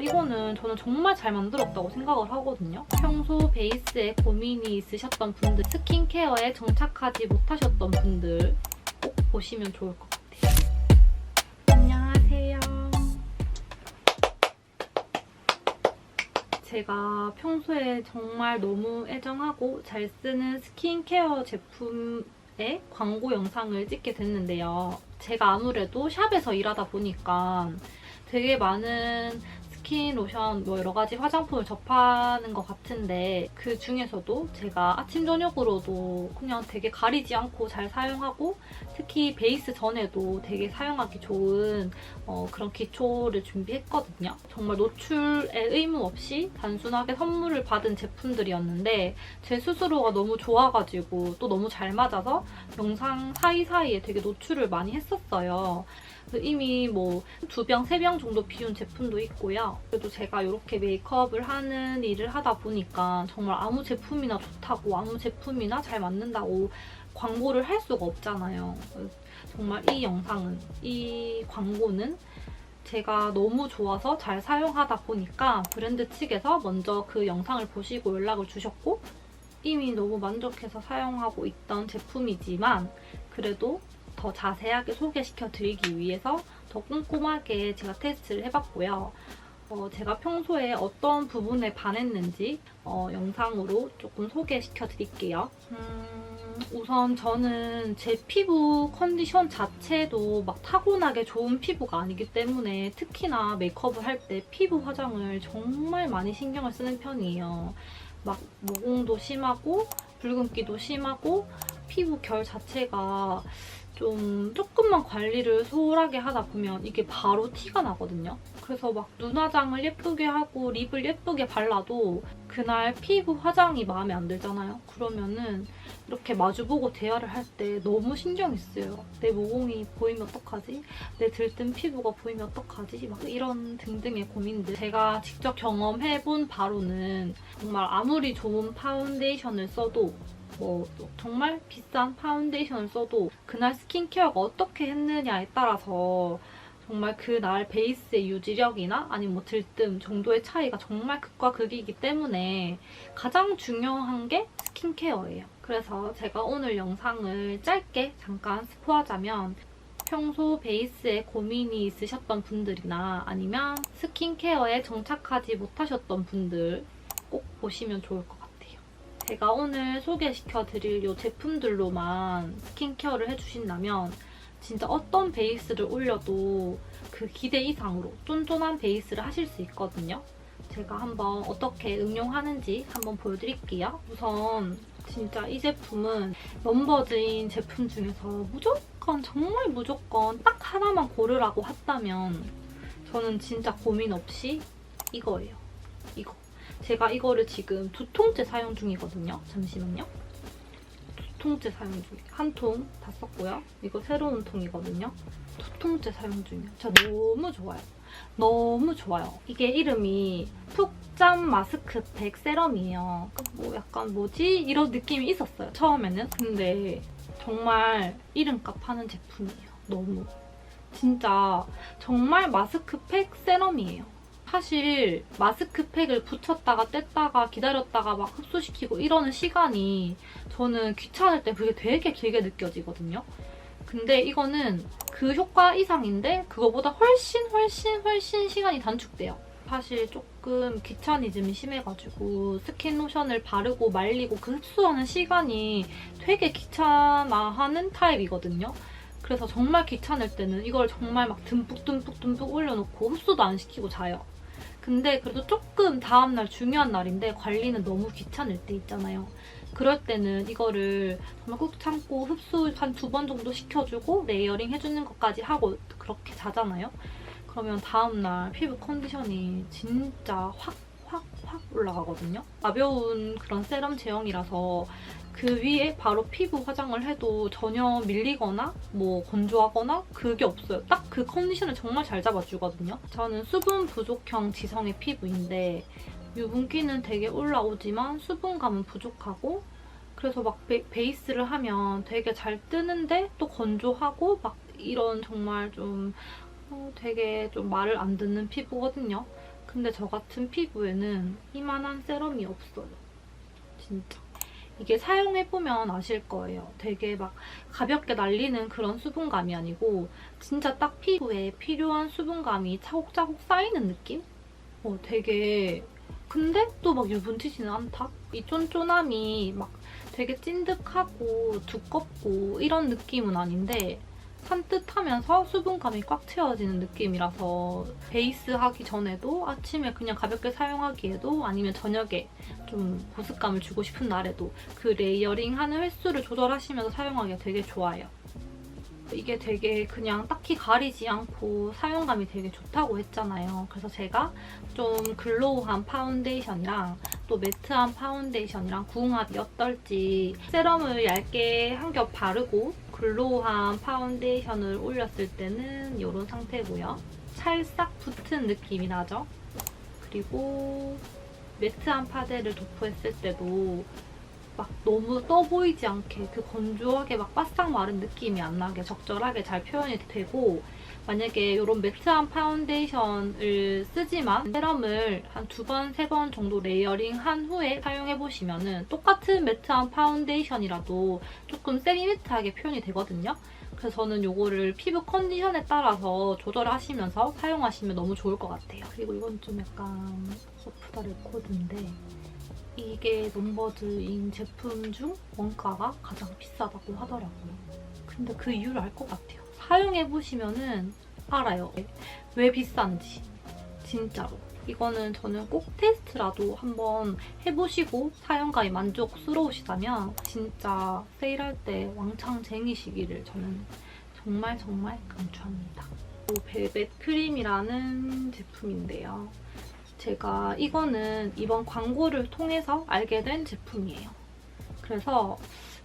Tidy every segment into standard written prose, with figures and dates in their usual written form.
이거는 저는 정말 잘 만들었다고 생각을 하거든요. 평소 베이스에 고민이 있으셨던 분들, 스킨케어에 정착하지 못하셨던 분들 꼭 보시면 좋을 것 같아요. 안녕하세요. 제가 평소에 정말 너무 애정하고 잘 쓰는 스킨케어 제품의 광고 영상을 찍게 됐는데요. 제가 아무래도 샵에서 일하다 보니까 되게 많은 스킨, 로션, 뭐 여러 가지 화장품을 접하는 것 같은데 그 중에서도 제가 아침, 저녁으로도 그냥 되게 가리지 않고 잘 사용하고 특히 베이스 전에도 되게 사용하기 좋은 그런 기초를 준비했거든요. 정말 노출에 의무 없이 단순하게 선물을 받은 제품들이었는데 제 스스로가 너무 좋아가지고 또 너무 잘 맞아서 영상 사이사이에 되게 노출을 많이 했었어요. 이미 뭐 2병, 3병 정도 비운 제품도 있고요. 그래도 제가 이렇게 메이크업을 하는 일을 하다 보니까 정말 아무 제품이나 좋다고 아무 제품이나 잘 맞는다고 광고를 할 수가 없잖아요. 정말 이 영상은, 이 광고는 제가 너무 좋아서 잘 사용하다 보니까 브랜드 측에서 먼저 그 영상을 보시고 연락을 주셨고 이미 너무 만족해서 사용하고 있던 제품이지만 그래도 더 자세하게 소개시켜드리기 위해서 더 꼼꼼하게 제가 테스트를 해봤고요. 제가 평소에 어떤 부분에 반했는지 영상으로 조금 소개시켜드릴게요. 우선 저는 제 피부 컨디션 자체도 막 타고나게 좋은 피부가 아니기 때문에 특히나 메이크업을 할 때 피부 화장을 정말 많이 신경을 쓰는 편이에요. 막 모공도 심하고 붉은기도 심하고 피부 결 자체가 좀 조금만 관리를 소홀하게 하다 보면 이게 바로 티가 나거든요. 그래서 막 눈화장을 예쁘게 하고 립을 예쁘게 발라도 그날 피부 화장이 마음에 안 들잖아요. 그러면은 이렇게 마주보고 대화를 할 때 너무 신경이 쓰여요. 내 모공이 보이면 어떡하지? 내 들뜬 피부가 보이면 어떡하지? 막 이런 등등의 고민들. 제가 직접 경험해본 바로는 정말 아무리 좋은 파운데이션을 써도 뭐 정말 비싼 파운데이션을 써도 그날 스킨케어가 어떻게 했느냐에 따라서 정말 그날 베이스의 유지력이나 아니면 뭐 들뜸 정도의 차이가 정말 극과 극이기 때문에 가장 중요한 게 스킨케어예요. 그래서 제가 오늘 영상을 짧게 잠깐 스포하자면 평소 베이스에 고민이 있으셨던 분들이나 아니면 스킨케어에 정착하지 못하셨던 분들 꼭 보시면 좋을 것 같아요. 제가 오늘 소개시켜드릴 이 제품들로만 스킨케어를 해주신다면 진짜 어떤 베이스를 올려도 그 기대 이상으로 쫀쫀한 베이스를 하실 수 있거든요. 제가 한번 어떻게 응용하는지 한번 보여드릴게요. 우선 진짜 이 제품은 럼버즈인 제품 중에서 무조건 정말 무조건 딱 하나만 고르라고 했다면 저는 진짜 고민 없이 이거예요. 이거. 제가 이거를 지금 2통째 사용 중이거든요. 잠시만요. 2통째 사용 중이에요. 한 통 다 썼고요. 이거 새로운 통이거든요. 2통째 사용 중이에요. 진짜 너무 좋아요. 너무 좋아요. 이게 이름이 푹잠 마스크팩 세럼이에요. 뭐 약간 뭐지? 이런 느낌이 있었어요. 처음에는. 근데 정말 이름값 하는 제품이에요. 너무. 진짜 정말 마스크팩 세럼이에요. 사실 마스크팩을 붙였다가 뗐다가 기다렸다가 막 흡수시키고 이러는 시간이 저는 귀찮을 때 그게 되게 길게 느껴지거든요. 근데 이거는 그 효과 이상인데 그거보다 훨씬 시간이 단축돼요. 사실 조금 귀차니즘이 심해가지고 스킨 로션을 바르고 말리고 그 흡수하는 시간이 되게 귀찮아하는 타입이거든요. 그래서 정말 귀찮을 때는 이걸 정말 막 듬뿍 올려놓고 흡수도 안 시키고 자요. 근데 그래도 조금 다음날 중요한 날인데 관리는 너무 귀찮을 때 있잖아요. 그럴 때는 이거를 정말 꾹 참고 흡수 한 2번 정도 시켜주고 레이어링 해주는 것까지 하고 그렇게 자잖아요. 그러면 다음날 피부 컨디션이 진짜 확 올라가거든요. 가벼운 그런 세럼 제형이라서 그 위에 바로 피부 화장을 해도 전혀 밀리거나 뭐 건조하거나 그게 없어요. 딱 그 컨디션을 정말 잘 잡아주거든요. 저는 수분 부족형 지성의 피부인데 유분기는 되게 올라오지만 수분감은 부족하고 그래서 막 베이스를 하면 되게 잘 뜨는데 또 건조하고 막 이런 정말 좀 되게 좀 말을 안 듣는 피부거든요. 근데 저 같은 피부에는 이만한 세럼이 없어요. 진짜. 이게 사용해보면 아실 거예요. 되게 막 가볍게 날리는 그런 수분감이 아니고 진짜 딱 피부에 필요한 수분감이 차곡차곡 쌓이는 느낌? 되게 근데 또 막 유분 튀지는 않다? 이 쫀쫀함이 막 되게 찐득하고 두껍고 이런 느낌은 아닌데 산뜻하면서 수분감이 꽉 채워지는 느낌이라서 베이스 하기 전에도 아침에 그냥 가볍게 사용하기에도 아니면 저녁에 좀 보습감을 주고 싶은 날에도 그 레이어링하는 횟수를 조절하시면서 사용하기가 되게 좋아요. 이게 되게 그냥 딱히 가리지 않고 사용감이 되게 좋다고 했잖아요. 그래서 제가 좀 글로우한 파운데이션이랑 또 매트한 파운데이션이랑 궁합이 어떨지 세럼을 얇게 한 겹 바르고 글로우한 파운데이션을 올렸을 때는 이런 상태고요. 찰싹 붙은 느낌이 나죠? 그리고 매트한 파데를 도포했을 때도 막 너무 떠 보이지 않게 그 건조하게 막 바싹 마른 느낌이 안 나게 적절하게 잘 표현이 되고 만약에 이런 매트한 파운데이션을 쓰지만 세럼을 한 2번, 3번 정도 레이어링 한 후에 사용해보시면 똑같은 매트한 파운데이션이라도 조금 세미매트하게 표현이 되거든요. 그래서 저는 이거를 피부 컨디션에 따라서 조절하시면서 사용하시면 너무 좋을 것 같아요. 그리고 이건 좀 약간 오프 더 레코드인데 이게 넘버드인 제품 중 원가가 가장 비싸다고 하더라고요. 근데 그 이유를 알 것 같아요. 사용해보시면은 알아요. 왜 비싼지. 진짜로. 이거는 저는 꼭 테스트라도 한번 해보시고 사용감이 만족스러우시다면 진짜 세일할 때 왕창 쟁이시기를 저는 정말 강추합니다. 벨벳 크림이라는 제품인데요. 제가 이거는 이번 광고를 통해서 알게 된 제품이에요. 그래서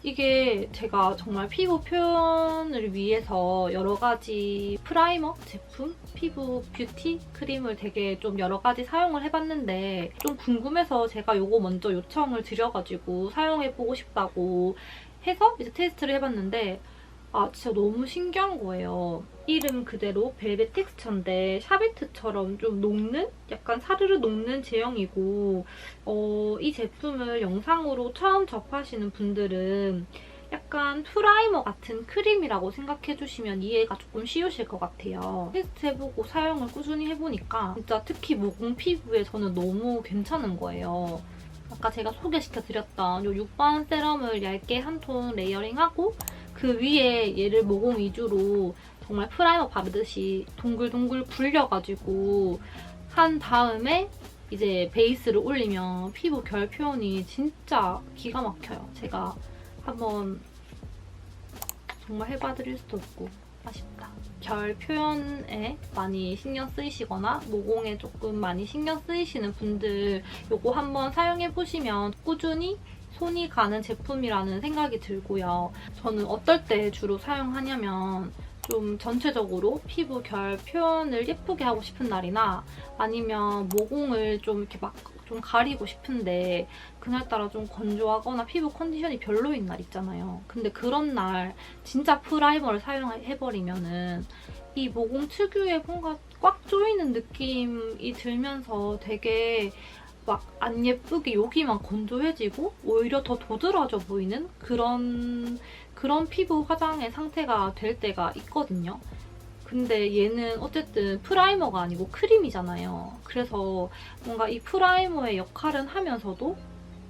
이게 제가 정말 피부 표현을 위해서 여러 가지 프라이머 제품, 피부 뷰티 크림을 되게 좀 여러 가지 사용을 해봤는데 좀 궁금해서 제가 이거 먼저 요청을 드려가지고 사용해보고 싶다고 해서 이제 테스트를 해봤는데 진짜 너무 신기한 거예요. 이름 그대로 벨벳 텍스처인데 샤베트처럼 좀 녹는? 약간 사르르 녹는 제형이고 이 제품을 영상으로 처음 접하시는 분들은 약간 프라이머 같은 크림이라고 생각해주시면 이해가 조금 쉬우실 것 같아요. 테스트해보고 사용을 꾸준히 해보니까 진짜 특히 모공 피부에 저는 너무 괜찮은 거예요. 아까 제가 소개시켜드렸던 이 6번 세럼을 얇게 한 톤 레이어링하고 그 위에 얘를 모공 위주로 정말 프라이머 바르듯이 동글동글 굴려가지고 한 다음에 이제 베이스를 올리면 피부 결 표현이 진짜 기가 막혀요. 제가 한번 정말 해봐드릴 수도 없고 아쉽다. 결 표현에 많이 신경 쓰이시거나 모공에 조금 많이 신경 쓰이시는 분들 이거 한번 사용해보시면 꾸준히 손이 가는 제품이라는 생각이 들고요. 저는 어떨 때 주로 사용하냐면 좀 전체적으로 피부 결 표현을 예쁘게 하고 싶은 날이나 아니면 모공을 좀 이렇게 막 좀 가리고 싶은데 그날따라 좀 건조하거나 피부 컨디션이 별로인 날 있잖아요. 근데 그런 날 진짜 프라이머를 사용해버리면은 이 모공 특유의 뭔가 꽉 조이는 느낌이 들면서 되게 막 안 예쁘게 여기만 건조해지고 오히려 더 도드라져 보이는 그런 피부 화장의 상태가 될 때가 있거든요. 근데 얘는 어쨌든 프라이머가 아니고 크림이잖아요. 그래서 뭔가 이 프라이머의 역할은 하면서도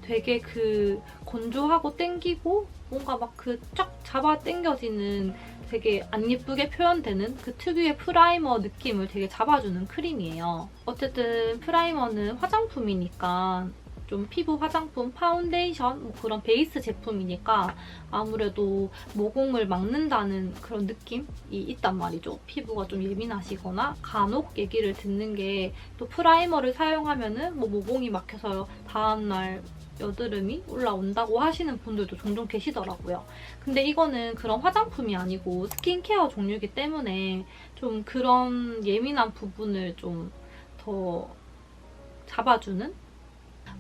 되게 그 건조하고 땡기고 뭔가 막 그 쫙 잡아 당겨지는 되게 안 예쁘게 표현되는 그 특유의 프라이머 느낌을 되게 잡아주는 크림이에요. 어쨌든 프라이머는 화장품이니까 좀 피부 화장품, 파운데이션, 뭐 그런 베이스 제품이니까 아무래도 모공을 막는다는 그런 느낌이 있단 말이죠. 피부가 좀 예민하시거나 간혹 얘기를 듣는 게 또 프라이머를 사용하면은 뭐 모공이 막혀서 다음날 여드름이 올라온다고 하시는 분들도 종종 계시더라고요. 근데 이거는 그런 화장품이 아니고 스킨케어 종류이기 때문에 좀 그런 예민한 부분을 좀 더 잡아주는?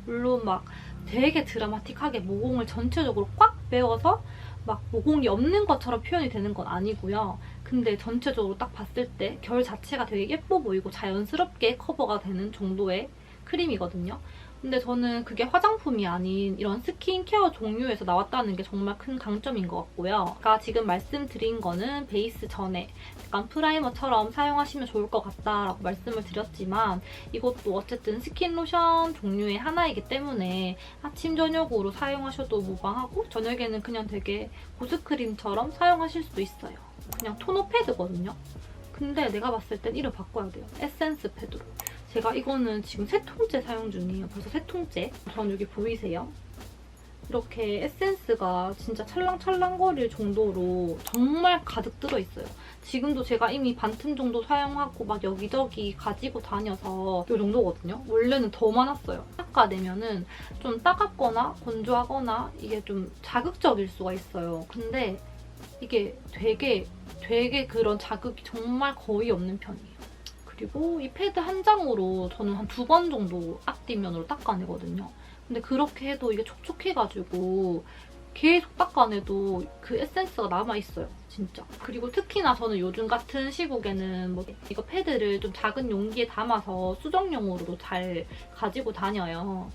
물론 막 되게 드라마틱하게 모공을 전체적으로 꽉 메워서 막 모공이 없는 것처럼 표현이 되는 건 아니고요. 근데 전체적으로 딱 봤을 때 결 자체가 되게 예뻐 보이고 자연스럽게 커버가 되는 정도의 크림이거든요. 근데 저는 그게 화장품이 아닌 이런 스킨케어 종류에서 나왔다는 게 정말 큰 강점인 것 같고요. 제가 지금 말씀드린 거는 베이스 전에 약간 프라이머처럼 사용하시면 좋을 것 같다라고 말씀을 드렸지만 이것도 어쨌든 스킨 로션 종류의 하나이기 때문에 아침, 저녁으로 사용하셔도 무방하고 저녁에는 그냥 되게 보습크림처럼 사용하실 수도 있어요. 그냥 토너 패드거든요. 근데 내가 봤을 땐 이를 바꿔야 돼요. 에센스 패드로. 제가 이거는 지금 3통째 사용 중이에요. 벌써 3통째. 전 여기 보이세요? 이렇게 에센스가 진짜 찰랑찰랑거릴 정도로 정말 가득 들어있어요. 지금도 제가 이미 반틈 정도 사용하고 막 여기저기 가지고 다녀서 이 정도거든요. 원래는 더 많았어요. 닦아내면은 좀 따갑거나 건조하거나 이게 좀 자극적일 수가 있어요. 근데 이게 되게 그런 자극이 정말 거의 없는 편이에요. 그리고 이 패드 한 장으로 저는 한 2번 정도 앞뒷면으로 닦아내거든요. 근데 그렇게 해도 이게 촉촉해가지고 계속 닦아내도 그 에센스가 남아있어요. 진짜. 그리고 특히나 저는 요즘 같은 시국에는 뭐 이거 패드를 좀 작은 용기에 담아서 수정용으로도 잘 가지고 다녀요.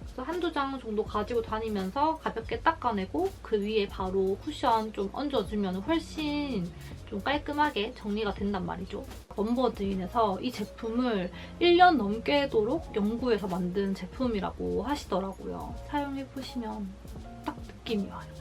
그래서 한두 장 정도 가지고 다니면서 가볍게 닦아내고 그 위에 바로 쿠션 좀 얹어주면 훨씬 좀 깔끔하게 정리가 된단 말이죠. 넘버드인에서 이 제품을 1년 넘게도록 연구해서 만든 제품이라고 하시더라고요. 사용해보시면 딱 느낌이 와요.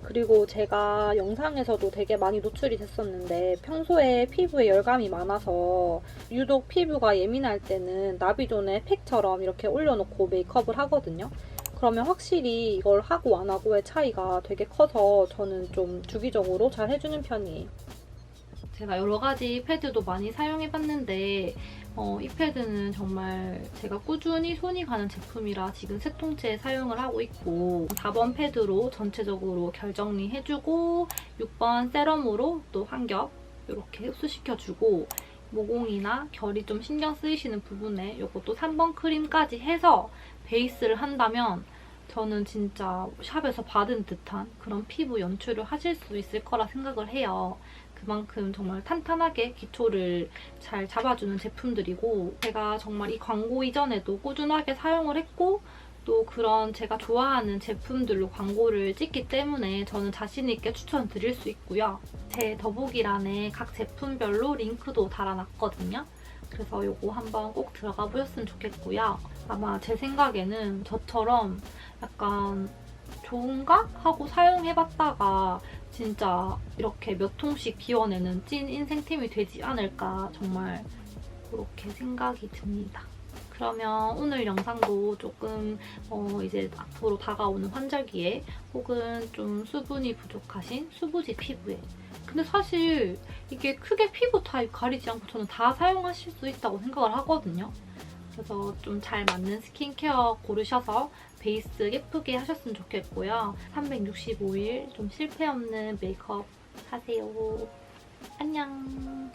그리고 제가 영상에서도 되게 많이 노출이 됐었는데 평소에 피부에 열감이 많아서 유독 피부가 예민할 때는 나비존의 팩처럼 이렇게 올려놓고 메이크업을 하거든요. 그러면 확실히 이걸 하고 안 하고의 차이가 되게 커서 저는 좀 주기적으로 잘 해주는 편이에요. 제가 여러 가지 패드도 많이 사용해봤는데 이 패드는 정말 제가 꾸준히 손이 가는 제품이라 지금 3통째 사용을 하고 있고 4번 패드로 전체적으로 결 정리해주고 6번 세럼으로 또 한 겹 이렇게 흡수시켜주고 모공이나 결이 좀 신경 쓰이시는 부분에 이것도 3번 크림까지 해서 베이스를 한다면 저는 진짜 샵에서 받은 듯한 그런 피부 연출을 하실 수 있을 거라 생각을 해요. 그만큼 정말 탄탄하게 기초를 잘 잡아주는 제품들이고 제가 정말 이 광고 이전에도 꾸준하게 사용을 했고 또 그런 제가 좋아하는 제품들로 광고를 찍기 때문에 저는 자신 있게 추천드릴 수 있고요. 제 더보기란에 각 제품별로 링크도 달아놨거든요. 그래서 이거 한번 꼭 들어가 보셨으면 좋겠고요. 아마 제 생각에는 저처럼 약간 좋은가? 하고 사용해봤다가 진짜 이렇게 몇 통씩 비워내는 찐 인생템이 되지 않을까 정말 그렇게 생각이 듭니다. 그러면 오늘 영상도 조금 이제 앞으로 다가오는 환절기에 혹은 좀 수분이 부족하신 수부지 피부에 근데 사실 이게 크게 피부 타입 가리지 않고 저는 다 사용하실 수 있다고 생각을 하거든요. 그래서 좀 잘 맞는 스킨케어 고르셔서 베이스 예쁘게 하셨으면 좋겠고요. 365일 좀 실패 없는 메이크업 하세요. 안녕.